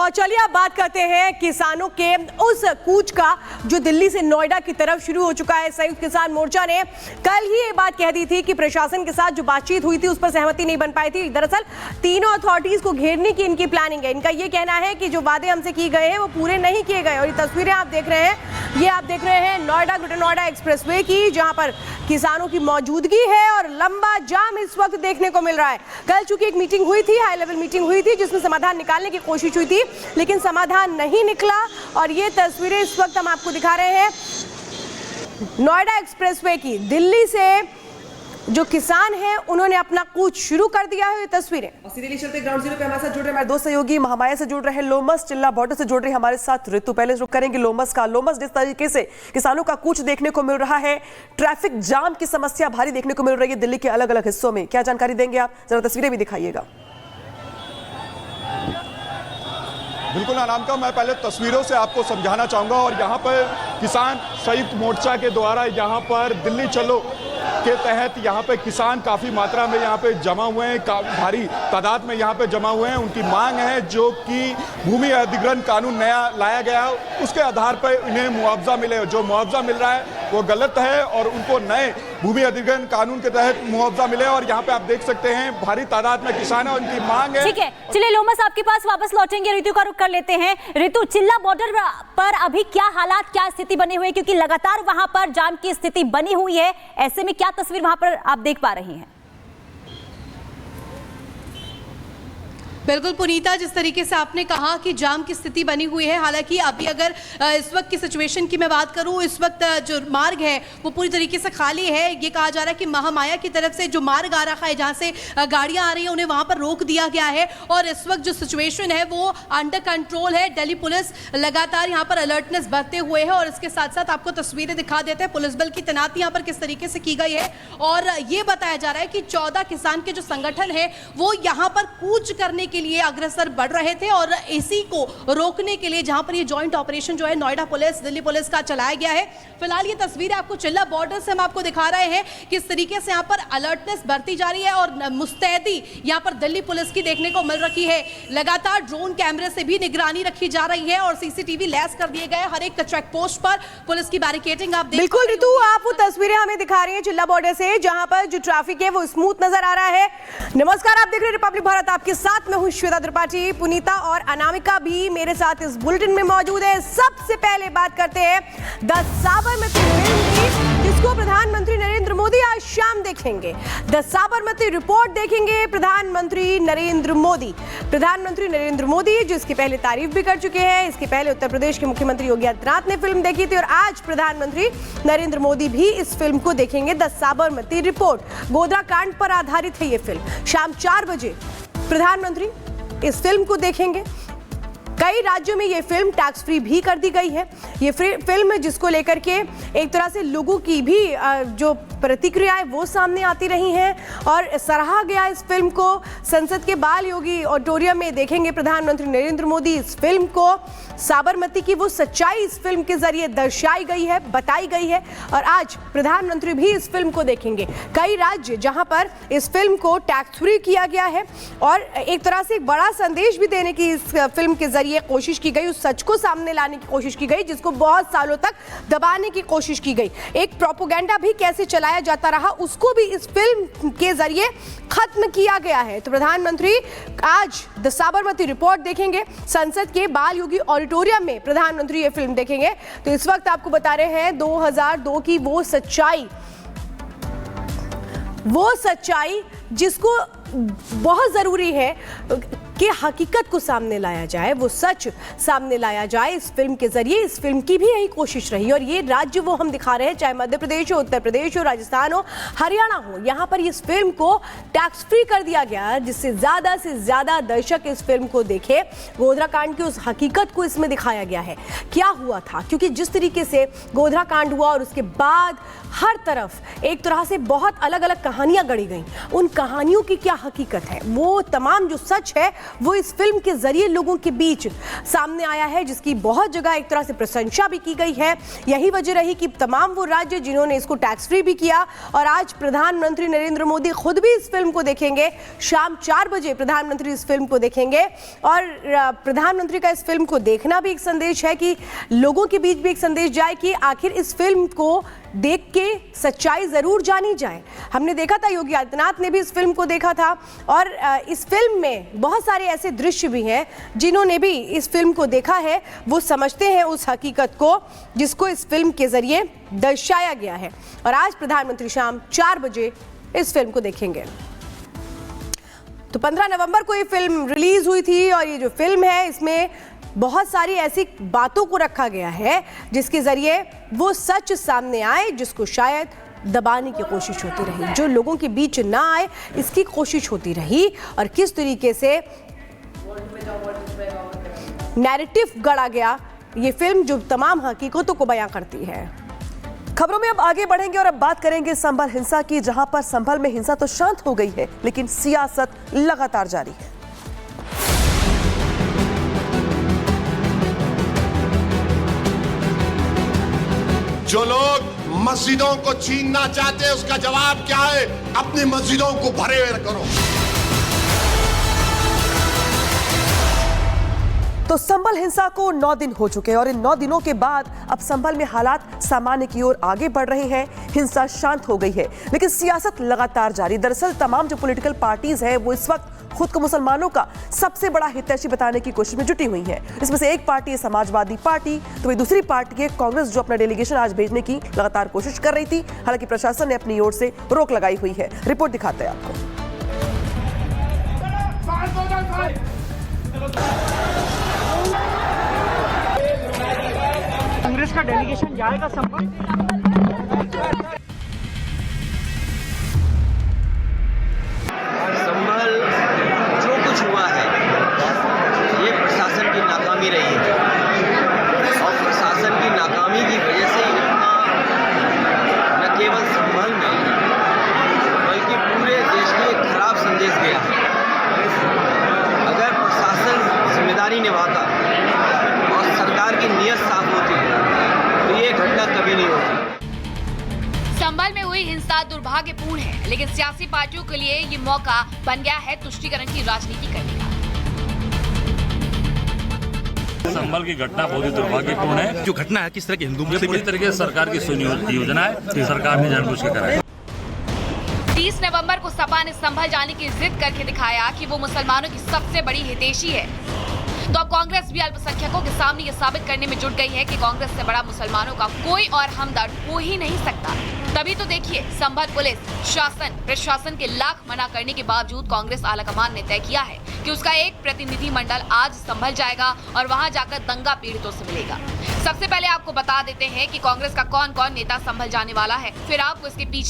और चलिए अब बात करते हैं किसानों के उस कूच का जो दिल्ली से नोएडा की तरफ शुरू हो चुका है। संयुक्त किसान मोर्चा ने कल ही ये बात कह दी थी कि प्रशासन के साथ जो बातचीत हुई थी उस पर सहमति नहीं बन पाई थी। दरअसल तीनों अथॉरिटीज को घेरने की इनकी प्लानिंग है। इनका ये कहना है कि जो वादे हमसे किए गए हैं वो पूरे नहीं किए गए। और ये तस्वीरें आप देख रहे हैं, ये आप देख रहे हैं नोएडा ग्रेटर नोएडा एक्सप्रेसवे की, जहां पर किसानों की मौजूदगी है और लंबा जाम इस वक्त देखने को मिल रहा है। कल चूंकि एक मीटिंग हुई थी, हाई लेवल मीटिंग हुई थी, जिसमें समाधान निकालने की कोशिश हुई थी, लेकिन समाधान नहीं निकला। और ये तस्वीरें इस वक्त हम आपको दिखा रहे हैं नोएडा एक्सप्रेसवे की। दिल्ली से जो किसान हैं उन्होंने अपना कूच शुरू कर दिया है। ये तस्वीरें सीधे चलते ग्राउंड जीरो पे हमारे साथ जुड़ रहे हमारे दो सहयोगी महामाया से जुड़ रहे हैं, लोमस चिल्ला बॉर्डर से जुड़ रही हमारे साथ ऋतु। पहले रुक करेंगे लोमस का। लोमस, जिस तरीके से किसानों का कूच देखने को मिल रहा है, ट्रैफिक जाम की समस्या भारी देखने को मिल रही है दिल्ली के अलग अलग हिस्सों में, क्या जानकारी देंगे आप? जरा तस्वीरें भी दिखाइएगा। बिल्कुल अनामिका, मैं पहले तस्वीरों से आपको समझाना चाहूँगा। और यहाँ पर किसान संयुक्त मोर्चा के द्वारा यहाँ पर दिल्ली चलो के तहत यहाँ पे किसान काफ़ी मात्रा में यहाँ पे जमा हुए हैं, भारी तादाद में यहाँ पे जमा हुए हैं। उनकी मांग है जो कि भूमि अधिग्रहण कानून नया लाया गया है, उसके आधार पर इन्हें मुआवजा मिले। जो मुआवजा मिल रहा है वो गलत है और उनको नए भूमि अधिग्रहण कानून के तहत मुआवजा मिले। और यहाँ पे आप देख सकते हैं भारी तादाद में किसान है, उनकी मांग है। ठीक है, चलिए लोमस आपके पास वापस लौटेंगे, ऋतु का रुख कर लेते हैं। ऋतु, चिल्ला बॉर्डर पर अभी क्या हालात, क्या स्थिति बनी हुई है, क्योंकि लगातार वहां पर जाम की स्थिति बनी हुई है, ऐसे में क्या तस्वीर वहां पर आप देख पा रही हैं? बिल्कुल पुनीता, जिस तरीके से आपने कहा कि जाम की स्थिति बनी हुई है, हालांकि अभी अगर इस वक्त की सिचुएशन की मैं बात करूं, इस वक्त जो मार्ग है वो पूरी तरीके से खाली है। ये कहा जा रहा है कि महामाया की तरफ से जो मार्ग आ रहा है, जहां से गाड़ियां आ रही हैं, उन्हें वहां पर रोक दिया गया है। और इस वक्त जो सिचुएशन है वो अंडर कंट्रोल है। दिल्ली पुलिस लगातार यहाँ पर अलर्टनेस बरते हुए है। और इसके साथ साथ आपको तस्वीरें दिखा देते हैं पुलिस बल की तैनाती यहाँ पर किस तरीके से की गई है। और ये बताया जा रहा है कि 14 किसान के जो संगठन है वो यहाँ पर कूच करने के लिए अग्रसर बढ़ रहे थे। और इसी को रोकने के लिए जहां पर ये जॉइंट ऑपरेशन जो है नोएडा पुलिस दिल्ली पुलिस का चलाया गया है। फिलहाल ये तस्वीरें आपको चिल्ला बॉर्डर से हम आपको दिखा रहे हैं किस तरीके से यहाँ पर अलर्टनेस बढ़ती जा रही है और मुस्तैदी यहाँ पर दिल्ली पुलिस की देखने को मिल रही है। लगातार ड्रोन कैमरे से भी निगरानी रखी जा रही है और सीसीटीवी लैस कर दिए गए हर एक चेक पोस्ट पर। पुलिस की बैरिकेडिंग आप बिल्कुल ऋतु, आप वो तस्वीरें हमें दिखा रही हैं चिल्ला बॉर्डर से, जहां पर जो ट्रैफिक है वो स्मूथ नजर आ रहा है। नमस्कार, आप देख रहे हैं रिपब्लिक भारत, आपके साथ में हूं श्वेता त्रिपाठी। पुनीता और अनामिका भी मेरे साथ इस बुलेटिन में मौजूद है। सबसे पहले बात करते हैं द साबरमती फिल्म की, जिसको प्रधानमंत्री नरेंद्र मोदी आज शाम देखेंगे। द साबरमती रिपोर्ट देखेंगे प्रधानमंत्री नरेंद्र मोदी। प्रधानमंत्री नरेंद्र मोदी जिसकी पहले तारीफ भी कर चुके हैं। इसके पहले उत्तर प्रदेश के मुख्यमंत्री योगी आदित्यनाथ ने फिल्म देखी थी और आज प्रधानमंत्री नरेंद्र मोदी भी इस फिल्म को देखेंगे। द साबरमती रिपोर्ट गोधरा कांड पर आधारित है ये फिल्म। शाम 4 बजे प्रधानमंत्री इस फिल्म को देखेंगे। कई राज्यों में ये फिल्म टैक्स फ्री भी कर दी गई है। ये फिल्म जिसको लेकर के एक तरह से लोगों की भी जो प्रतिक्रियाएं वो सामने आती रही हैं और सराहा गया इस फिल्म को। संसद के बाल योगी ऑडिटोरियम में देखेंगे प्रधानमंत्री नरेंद्र मोदी इस फिल्म को। साबरमती की वो सच्चाई इस फिल्म के जरिए दर्शाई गई है, बताई गई है और आज प्रधानमंत्री भी इस फिल्म को देखेंगे। कई राज्य जहां पर इस फिल्म को टैक्स फ्री किया गया है और एक तरह से एक बड़ा संदेश भी देने की इस फिल्म के जरिए कोशिश की गई, उस सच को सामने लाने की कोशिश की गई जिसको बहुत सालों तक दबाने की कोशिश की गई। एक प्रोपेगेंडा भी कैसे चलाया जाता रहा उसको भी इस फिल्म के जरिए खत्म किया गया है। तो प्रधानमंत्री आज द साबरमती रिपोर्ट देखेंगे। संसद के बाल योगी ऑडिटोरियम में प्रधानमंत्री ये फिल्म देखेंगे। तो इस वक्त आपको बता रहे हैं 2002 की वो सच्चाई जिसको बहुत जरूरी है कि हकीकत को सामने लाया जाए, वो सच सामने लाया जाए इस फिल्म के जरिए। इस फिल्म की भी यही कोशिश रही और ये राज्य वो हम दिखा रहे हैं, चाहे मध्य प्रदेश हो, उत्तर प्रदेश हो, राजस्थान हो, हरियाणा हो, यहाँ पर इस फिल्म को टैक्स फ्री कर दिया गया जिससे ज़्यादा से ज़्यादा दर्शक इस फिल्म को देखे। गोधरा कांड की उस हकीकत को इसमें दिखाया गया है, क्या हुआ था, क्योंकि जिस तरीके से गोधरा कांड हुआ और उसके बाद हर तरफ एक तरह से बहुत अलग अलग कहानियां गढ़ी गई, उन कहानियों की क्या हकीकत है, वो तमाम जो सच है वो इस फिल्म के जरिए लोगों के बीच सामने आया है, जिसकी बहुत जगह एक तरह से प्रशंसा भी की गई है। यही वजह रही कि तमाम वो राज्य जिन्होंने इसको टैक्स फ्री भी किया, और आज प्रधानमंत्री नरेंद्र मोदी खुद भी इस फिल्म को देखेंगे। शाम 4 बजे प्रधानमंत्री इस फिल्म को देखेंगे, और प्रधानमंत्री का इस फिल्म को देखना भी एक संदेश है कि लोगों के बीच भी एक संदेश जाए कि आखिर इस फिल्म को देख के सच्चाई जरूर जानी जाए। हमने देखा था, योगी आदित्यनाथ ने भी इस फिल्म को देखा था, और इस फिल्म में बहुत सारे ऐसे दृश्य भी हैं जिन्होंने भी इस फिल्म को देखा है, वो समझते हैं उस हकीकत को जिसको इस फिल्म के जरिए दर्शाया गया है। और आज प्रधानमंत्री शाम 4 बजे इस फिल्म को देखेंगे। तो 15 नवंबर को ये फिल्म रिलीज हुई थी, और ये जो फिल्म है इसमें बहुत सारी ऐसी बातों को रखा गया है जिसके जरिए वो सच सामने आए जिसको शायद दबाने की कोशिश होती रही, जो लोगों के बीच ना आए इसकी कोशिश होती रही, और किस तरीके से नैरेटिव गढ़ा गया ये फिल्म जो तमाम हकीकतों को बयां करती है। खबरों में अब आगे बढ़ेंगे और अब बात करेंगे संभल हिंसा की, जहां पर संभल में हिंसा तो शांत हो गई है लेकिन सियासत लगातार जारी है। जो लोग मस्जिदों को छीनना चाहते हैं उसका जवाब क्या है? अपनी मस्जिदों को भरे हुए करो। तो संभल हिंसा को 9 दिन हो चुके हैं, और इन 9 दिनों के बाद अब संभल में हालात सामान्य की ओर आगे बढ़ रहे हैं। हिंसा शांत हो गई है लेकिन सियासत लगातार जारी। दरअसल तमाम जो पॉलिटिकल पार्टीज हैं वो इस वक्त खुद को मुसलमानों का सबसे बड़ा हितैषी बताने की कोशिश में जुटी हुई है। इसमें से एक पार्टी है समाजवादी पार्टी, तो वही दूसरी पार्टी है कांग्रेस, जो अपना डेलीगेशन आज भेजने की लगातार कोशिश कर रही थी। हालांकि प्रशासन ने अपनी ओर से रोक लगाई हुई है। रिपोर्ट दिखाते हैं आपको। कांग्रेस का डेलीगेशन जाएगा संभल। संभल जो कुछ हुआ है ये प्रशासन की नाकामी रही है, और प्रशासन की नाकामी की वजह से इतना न केवल संभल में बल्कि पूरे देश में एक खराब संदेश गया है। अगर प्रशासन जिम्मेदारी निभाता और सरकार की नीयत साफ होती तो ये घटना कभी नहीं होती। संभल में हुई हिंसा दुर्भाग्यपूर्ण है, लेकिन सियासी पार्टियों के लिए ये मौका बन गया है तुष्टीकरण की राजनीति करने का। संभल की घटना बहुत ही दुर्भाग्यपूर्ण है। जो घटना है किस तरह की हिंदू पूरी तरीके से सरकार की सुनियोजना है, सरकार ने जानबूझ के कराया। 30 नवंबर को सपा ने संभल जाने की जिद करके दिखाया कि वो मुसलमानों की सबसे बड़ी हितैषी है। तो अब कांग्रेस भी अल्पसंख्यकों के सामने ये साबित करने में जुट गई है कि कांग्रेस से बड़ा मुसलमानों का कोई और हमदर्द हो ही नहीं सकता। तभी तो देखिए, संभल पुलिस, शासन, प्रशासन के लाख मना करने के बावजूद कांग्रेस आलाकमान ने तय किया है कि उसका एक प्रतिनिधि मंडल आज संभल जाएगा और वहां जाकर दंगा पीड़ितों से मिलेगा। सबसे पहले आपको बता देते हैं कि कांग्रेस का कौन कौन नेता संभल जाने वाला है, फिर आपको इसके पीछे